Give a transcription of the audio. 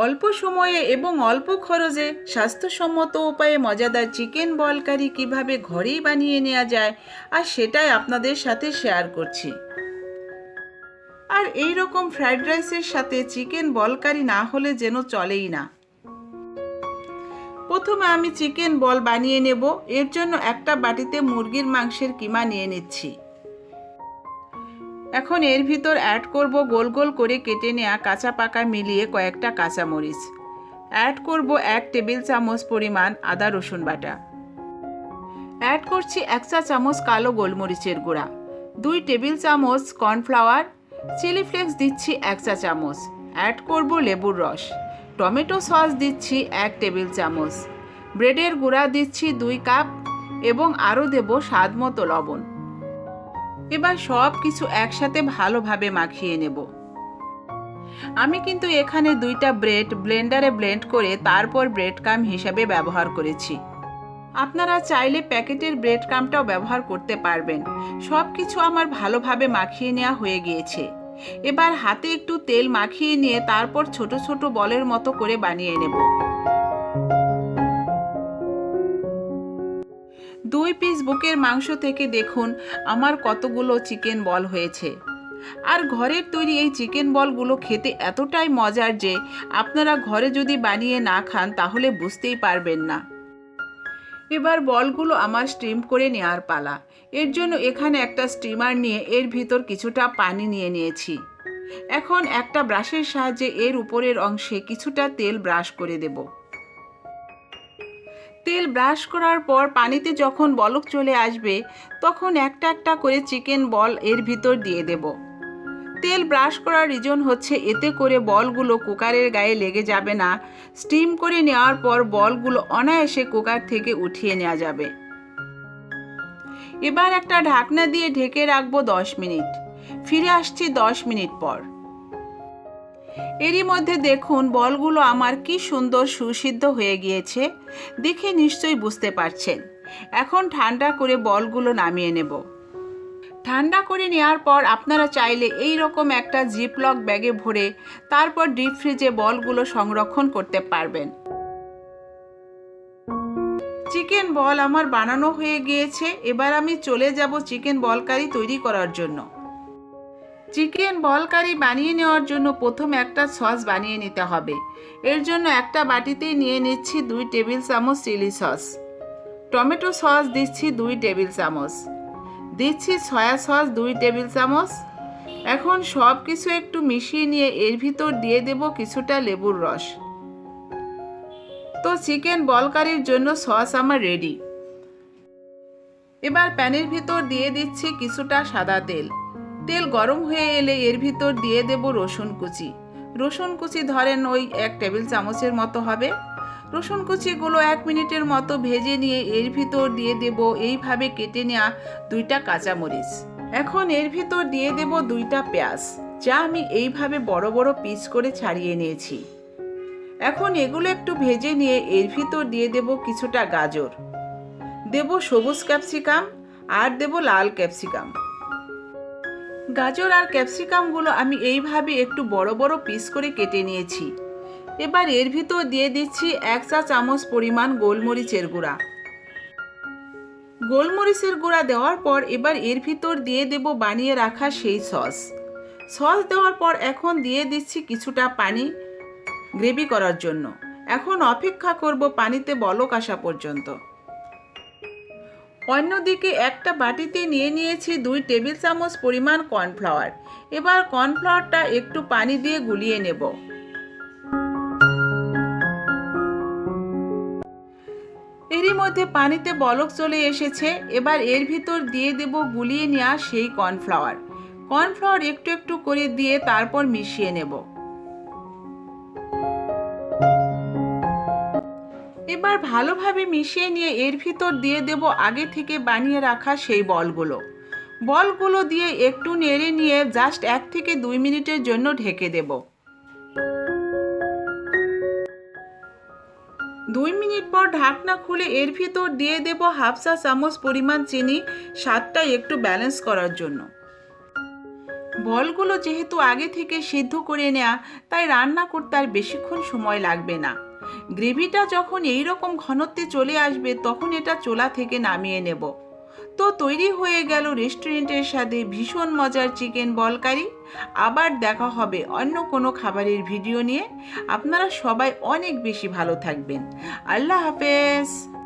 অল্প সময়ে এবং অল্প খরচে স্বাস্থ্যসম্মত উপায়ে মজাদার চিকেন বল কারি কীভাবে ঘরেই বানিয়ে নেওয়া যায়, আর সেটাই আপনাদের সাথে শেয়ার করছি। আর এই রকম ফ্রাইড রাইসের সাথে চিকেন বল কারি না হলে যেন চলেই না। প্রথমে আমি চিকেন বল বানিয়ে নেব। এর জন্য একটা বাটিতে মুরগির মাংসের কিমা নিয়ে নিচ্ছি। এখন এর ভিতর অ্যাড করব গোল গোল করে কেটে নেওয়া কাঁচা পাকা মিলিয়ে কয়েকটা কাঁচামরিচ। অ্যাড করব 1 টেবিল চামচ পরিমাণ আদা রসুন বাটা। অ্যাড করছি 1 চা চামচ কালো গোলমরিচের গুঁড়া, 2 টেবিল চামচ কর্নফ্লাওয়ার, চিলি ফ্লেক্স দিচ্ছি 1 চা চামচ। অ্যাড করব লেবুর রস। টমেটো সস দিচ্ছি 1 টেবিল চামচ। ব্রেডের গুঁড়া দিচ্ছি 2 কাপ এবং আরও দেব স্বাদ মতো লবণ। এবার সব কিছু একসাথে ভালোভাবে মাখিয়ে নেব। আমি কিন্তু এখানে 2টা ব্রেড ব্লেন্ডারে ব্লেন্ড করে তারপর ব্রেড ক্রাম্ব হিসাবে ব্যবহার করেছি। আপনারা চাইলে প্যাকেটের ব্রেড ক্রাম্বটাও ব্যবহার করতে পারবেন। সব কিছু আমার ভালোভাবে মাখিয়ে নেওয়া হয়ে গিয়েছে। এবার হাতে একটু তেল মাখিয়ে নিয়ে তারপর ছোট ছোট বলের মতো করে বানিয়ে নেব। 2 পিস বুকের মাংস থেকে দেখুন আমার কতগুলো চিকেন বল হয়েছে। আর ঘরের তৈরি এই চিকেন বলগুলো খেতে এতটাই মজার যে আপনারা ঘরে যদি বানিয়ে না খান তাহলে বুঝতেই পারবেন না। এবার বলগুলো আমার স্টিম করে নেওয়ার পালা। এর জন্য এখানে একটা স্টিমার নিয়ে এর ভিতর কিছুটা পানি নিয়ে নিয়েছি। এখন একটা ব্রাশের সাহায্যে এর উপরের অংশে কিছুটা তেল ব্রাশ করে দেব। তেল ব্রাশ করার পর পানিতে যখন বলক চলে আসবে তখন একটা একটা করে চিকেন বল এর ভিতর দিয়ে দেব। তেল ব্রাশ করার রিজন হচ্ছে এতে করে বলগুলো কুকারের গায়ে লেগে যাবে না। স্টিম করে নেওয়ার পর বলগুলো অনায়াসে কুকার থেকে উঠিয়ে নেওয়া যাবে। এবার একটা ঢাকনা দিয়ে ঢেকে রাখবো 10 মিনিট। ফিরে আসছি 10 মিনিট পর। এরই মধ্যে দেখুন বলগুলো আমার কি সুন্দর সুসিদ্ধ হয়ে গিয়েছে, দেখে নিশ্চয়ই বুঝতে পারছেন। এখন ঠান্ডা করে বলগুলো নামিয়ে নেব। ঠান্ডা করে নেওয়ার পর আপনারা চাইলে এই রকম একটা জিপলক ব্যাগে ভরে তারপর ডিপ ফ্রিজে বলগুলো সংরক্ষণ করতে পারবেন। চিকেন বল আমার বানানো হয়ে গিয়েছে। এবার আমি চলে যাব চিকেন বল কারি তৈরি করার জন্য। চিকেন বল কারি বানিয়ে নেওয়ার জন্য প্রথমে একটা সস বানিয়ে নিতে হবে। এর জন্য একটা বাটিতে নিয়ে নিচ্ছি 2 টেবিল চামচ চিলি সস। টমেটো সস দিচ্ছি 2 টেবিল চামচ। দিচ্ছি সয়া সস 2 টেবিল চামচ। এখন সব কিছু একটু মিশিয়ে নিয়ে এর ভিতর দিয়ে দেব কিছুটা লেবুর রস। তো চিকেন বল কারির জন্য সস আমার রেডি। এবার প্যানের ভিতর দিয়ে দিচ্ছি কিছুটা সাদা তেল। তেল গরম হয়ে এলে এর ভিতর দিয়ে দেব রসুন কুচি। রসুন কুচি ধরেন ওই 1 টেবিল চামচের মতো হবে। রসুন কুচিগুলো 1 মিনিটের মতো ভেজে নিয়ে এর ভিতর দিয়ে দেব এইভাবে কেটে নেওয়া 2টা কাঁচামরিচ। এখন এর ভিতর দিয়ে দেব 2টা পেঁয়াজ, যা আমি এইভাবে বড় বড় পিস করে ছাড়িয়ে নিয়েছি। এখন এগুলো একটু ভেজে নিয়ে এর ভিতর দিয়ে দেব কিছুটা গাজর, দেব সবুজ ক্যাপসিকাম আর দেব লাল ক্যাপসিকাম। গাজর আর ক্যাপসিকামগুলো আমি এইভাবে একটু বড় বড় পিস করে কেটে নিয়েছি। এবার এর ভিতর দিয়ে দিচ্ছি 1 চা চামচ পরিমাণ গোলমরিচের গুঁড়া। গোলমরিচের গুঁড়া দেওয়ার পর এবার এর ভিতর দিয়ে দেব বানিয়ে রাখা সেই সস। সস দেওয়ার পর এখন দিয়ে দিচ্ছি কিছুটা পানি গ্রেভি করার জন্য। এখন অপেক্ষা করব পানিতে বলক আসা পর্যন্ত। অন্যদিকে একটা বাটিতে নিয়ে নিয়েছি 2 টেবিল চামচ পরিমাণ কর্নফ্লাওয়ার। এবার কর্নফ্লাওয়ারটা একটু পানি দিয়ে গুলিয়ে নেব। এরই মধ্যে পানিতে বলক চলে এসেছে। এবার এর ভিতর দিয়ে দেব গুলিয়ে নেওয়া সেই কর্নফ্লাওয়ার। কর্নফ্লাওয়ার একটু একটু করে দিয়ে তারপর মিশিয়ে নেব। এবার ভালোভাবে মিশিয়ে নিয়ে এর ভিতর দিয়ে দেব আগে থেকে বানিয়ে রাখা সেই বলগুলো দিয়ে একটু নেড়ে নিয়ে জাস্ট 1 থেকে 2 মিনিটের জন্য ঢেকে দেব। 2 মিনিট পর ঢাকনা খুলে এর ভিতর দিয়ে দেব 1/2 চা চামচ পরিমাণ চিনি, স্বাদটা একটু ব্যালেন্স করার জন্য। বলগুলো যেহেতু আগে থেকে সিদ্ধ করে নেওয়া, তাই রান্না করতে আর বেশিক্ষণ সময় লাগবে না। গ্রেভিটা যখন এই রকম ঘনত্বে চলে আসবে তখন এটা চুলা থেকে নামিয়ে নেব। তো তৈরি হয়ে গেল রেস্টুরেন্টের সাথে ভীষণ মজার চিকেন বল কারি। আবার দেখা হবে অন্য কোনো খাবারের ভিডিও নিয়ে। আপনারা সবাই অনেক বেশি ভালো থাকবেন। আল্লাহ হাফেজ।